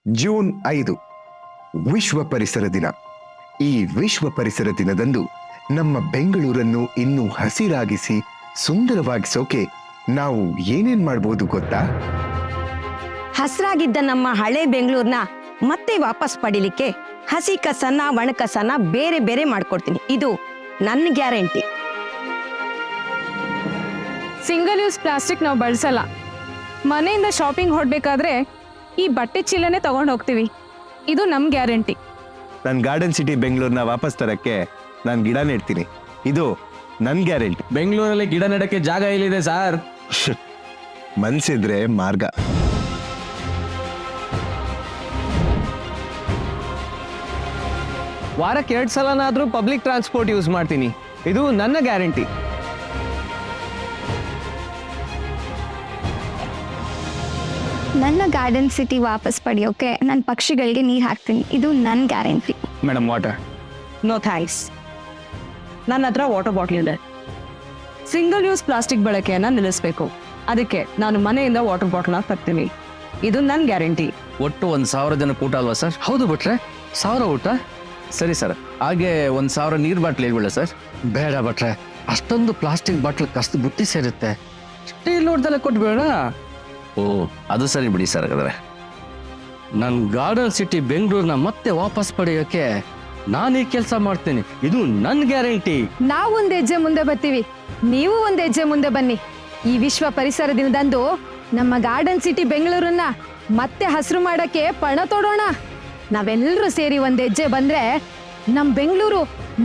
June 5 ವಿಶ್ವ ಪರಿಸರ ದಿನ. ಈ ವಿಶ್ವ ಪರಿಸರ ದಿನದಂದು ನಮ್ಮ ಬೆಂಗಳೂರನ್ನು ಇನ್ನೂ ಹಸಿರಾಗಿಸಿ ಸುಂದರವಾಗಿಸೋಕೆ ನಾವು ಏನೇನ್ ಮಾಡಬಹುದು ಗೊತ್ತಾ? ಹಸಿರಾಗಿದ್ದ ನಮ್ಮ ಹಳೆ ಬೆಂಗಳೂರನ್ನ ಮತ್ತೆ ವಾಪಸ್ ಪಡಿಲಿಕ್ಕೆ ಹಸಿ ಕಸನ ಒಣ ಕಸನ ಬೇರೆ ಬೇರೆ ಮಾಡ್ಕೊಡ್ತೀನಿ. ಇದು ನನ್ನ ಗ್ಯಾರಂಟಿ. ಸಿಂಗಲ್ ಯೂಸ್ ಪ್ಲಾಸ್ಟಿಕ್ ನಾವು ಬಳಸಲ್ಲ. ಮನೆಯಿಂದ ಶಾಪಿಂಗ್ ಹೊರಡ್ಬೇಕಾದ್ರೆ ಈ ಬಟ್ಟೆ ಚೀಲನೆ ತಗೊಂಡು ಹೋಗ್ತೀವಿ. ಇದು ನಮ್ಮ ಗ್ಯಾರಂಟಿ. ನನ್ನ ಗಾರ್ಡನ್ ಸಿಟಿ ಬೆಂಗಳೂರನ್ನ ವಾಪಸ್ ತರಕ್ಕೆ ನಾನು ಗಿಡ ನೆಡ್ತೀನಿ. ಇದು ನನ್ನ ಗ್ಯಾರಂಟಿ. ಬೆಂಗಳೂರಲ್ಲಿ ಗಿಡ ನೆಡಕ್ಕೆ ಜಾಗ ಎಲ್ಲಿದೆ ಸರ್? ಮನ್ಸಿದ್ರೆ ಮಾರ್ಗ. ವಾರಕ್ಕೆ 2 ಸಲನಾದ್ರೂ ಪಬ್ಲಿಕ್ ಟ್ರಾನ್ಸ್ಪೋರ್ಟ್ ಯೂಸ್ ಮಾಡ್ತೀನಿ. ಇದು ನನ್ನ ಗ್ಯಾರಂಟಿ. ನನ್ನ ಗಾರ್ಡನ್ ಸಿಟಿ ವಾಪಸ್ ಪಡೆಯೋಕೆ ನನ್ನ ಪಕ್ಷಿಗಳಿಗೆ ನೀರು ಹಾಕ್ತೀನಿ. ಇದು ನನ್ನ guarantee. Madam water. No thanks. ನನ್ನ ಹತ್ರ ವಾಟರ್ ಬಾಟ್ಲ್ ಇದೆ. ಸಿಂಗಲ್ ಯೂಸ್ ಪ್ಲಾಸ್ಟಿಕ್ ಬಳಕೆಯನ್ನ ನಿಲ್ಲಿಸಬೇಕು. ಅದಕ್ಕೆ ನಾನು ಮನೆಯಿಂದ ವಾಟರ್ ಬಾಟ್ಲ್ನ ತರ್ತೀನಿ. ಇದು ನನ್ನ ಗ್ಯಾರಂಟಿ. ಒಟ್ಟು 1,000 ಜನಕ್ಕೆ ಊಟ ಅಲ್ವಾ ಸರ್? ಹೌದು ಭಟ್ರೆ, 1000 ಊಟ. ಸರಿ ಸರ್, ಹಾಗೆ 1,000 ನೀರು ಬಾಟ್ಲ್ ಹೇಳ್ಬಿಡ ಸರ್? ಬೇಡ ಭಟ್ರೆ, ಅಷ್ಟೊಂದು ಪ್ಲಾಸ್ಟಿಕ್ ಬಾಟ್ಲ್ ಕಸ್ದು ಬುಟ್ಟಿ ಸೇರುತ್ತೆ. ಸ್ಟೀಲ್ ಲೋಟದಲ್ಲೇ ಕೊಟ್ಬೇಡ. ಓ, ಅದು ಸರಿ ಬಿಡಿ ಸರ್. ಹಾಗಾದ್ರೆ ನನ್ನ ಗಾರ್ಡನ್ ಸಿಟಿ ಬೆಂಗಳೂರನ್ನ ಮತ್ತೆ ವಾಪಸ್ ಪಡೆಯೋಕೆ ನಾನು ಈ ಕೆಲಸ ಮಾಡ್ತೀನಿ. ಇದು ನನ್ನ ಗ್ಯಾರಂಟಿ. ನಾವು ಒಂದು ಹೆಜ್ಜೆ ಮುಂದೆ ಬರ್ತೀವಿ, ನೀವು ಒಂದು ಹೆಜ್ಜೆ ಮುಂದೆ ಬನ್ನಿ. ಈ ವಿಶ್ವ ಪರಿಸರ ದಿನದಂದು ನಮ್ಮ ಗಾರ್ಡನ್ ಸಿಟಿ ಬೆಂಗಳೂರನ್ನ ಮತ್ತೆ ಹಸಿರು ಮಾಡಕ್ಕೆ ಪಣ ತೊಡೋಣ. ನಾವೆಲ್ಲರೂ ಸೇರಿ ಒಂದು ಹೆಜ್ಜೆ ಬಂದ್ರೆ ನಮ್ಮ ಬೆಂಗಳೂರು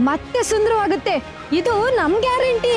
ಮತ್ತೆ ಸುಂದರವಾಗುತ್ತೆ. ಇದು ನಮ್ಮ ಗ್ಯಾರಂಟಿ.